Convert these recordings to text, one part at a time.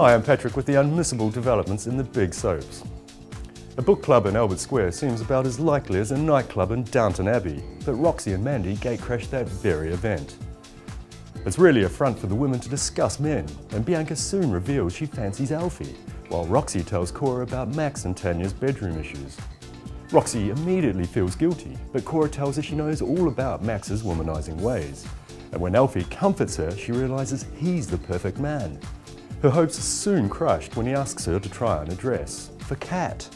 Hi, I'm Patrick with the unmissable developments in the big soaps. A book club in Albert Square seems about as likely as a nightclub in Downton Abbey, but Roxy and Mandy gatecrashed that very event. It's really a front for the women to discuss men, and Bianca soon reveals she fancies Alfie, while Roxy tells Cora about Max and Tanya's bedroom issues. Roxy immediately feels guilty, but Cora tells her she knows all about Max's womanizing ways. And when Alfie comforts her, she realizes he's the perfect man. Her hopes are soon crushed when he asks her to try on a dress for Kat.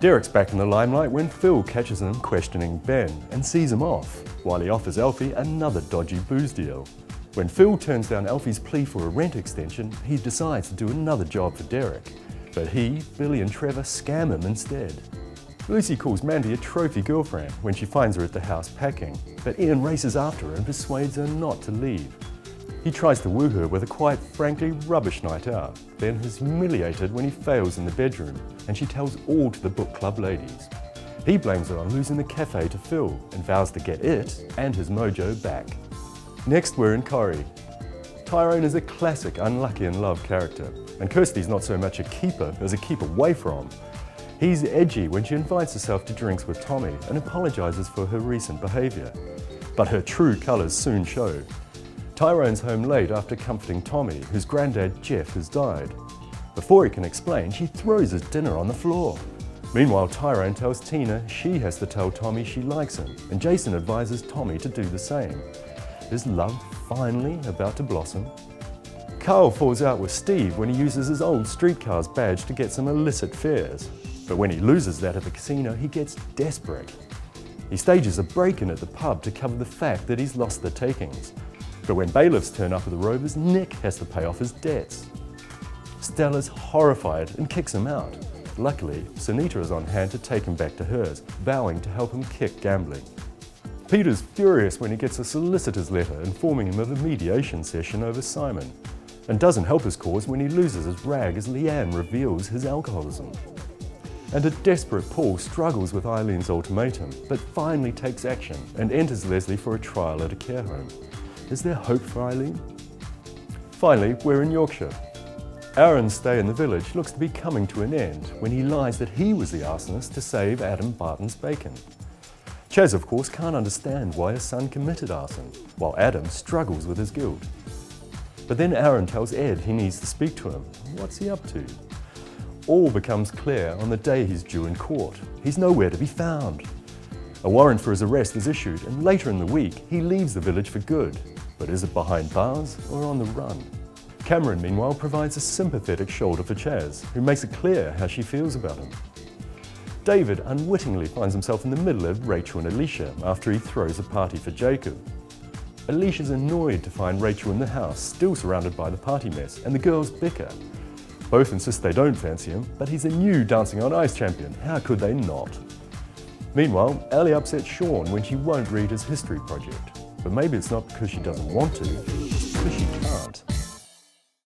Derek's back in the limelight when Phil catches him questioning Ben and sees him off, while he offers Alfie another dodgy booze deal. When Phil turns down Alfie's plea for a rent extension, he decides to do another job for Derek. But he, Billy and Trevor scam him instead. Lucy calls Mandy a trophy girlfriend when she finds her at the house packing, but Ian races after her and persuades her not to leave. He tries to woo her with a quite frankly rubbish night out, then is humiliated when he fails in the bedroom, and she tells all to the book club ladies. He blames her on losing the cafe to Phil and vows to get it and his mojo back. Next we're in Corrie. Tyrone is a classic unlucky in love character, and Kirsty's not so much a keeper as a keep away from. He's edgy when she invites herself to drinks with Tommy and apologises for her recent behaviour. But her true colours soon show. Tyrone's home late after comforting Tommy, whose granddad Jeff has died. Before he can explain, she throws his dinner on the floor. Meanwhile, Tyrone tells Tina she has to tell Tommy she likes him, and Jason advises Tommy to do the same. Is love finally about to blossom? Carl falls out with Steve when he uses his old streetcar's badge to get some illicit fares. But when he loses that at the casino, he gets desperate. He stages a break-in at the pub to cover the fact that he's lost the takings. But when bailiffs turn up at the Rovers, Nick has to pay off his debts. Stella's horrified and kicks him out. Luckily, Sunita is on hand to take him back to hers, vowing to help him kick gambling. Peter's furious when he gets a solicitor's letter informing him of a mediation session over Simon, and doesn't help his cause when he loses his rag as Leanne reveals his alcoholism. And a desperate Paul struggles with Eileen's ultimatum, but finally takes action and enters Leslie for a trial at a care home. Is there hope for Eileen? Finally, we're in Yorkshire. Aaron's stay in the village looks to be coming to an end when he lies that he was the arsonist to save Adam Barton's bacon. Chaz, of course, can't understand why his son committed arson, while Adam struggles with his guilt. But then Aaron tells Ed he needs to speak to him. What's he up to? All becomes clear on the day he's due in court. He's nowhere to be found. A warrant for his arrest is issued, and later in the week, he leaves the village for good. But is it behind bars or on the run? Cameron, meanwhile, provides a sympathetic shoulder for Chaz, who makes it clear how she feels about him. David unwittingly finds himself in the middle of Rachel and Alicia after he throws a party for Jacob. Alicia's annoyed to find Rachel in the house, still surrounded by the party mess, and the girls bicker. Both insist they don't fancy him, but he's a new Dancing on Ice champion. How could they not? Meanwhile, Ellie upsets Sean when she won't read his history project. But maybe it's not because she doesn't want to, it's because she can't.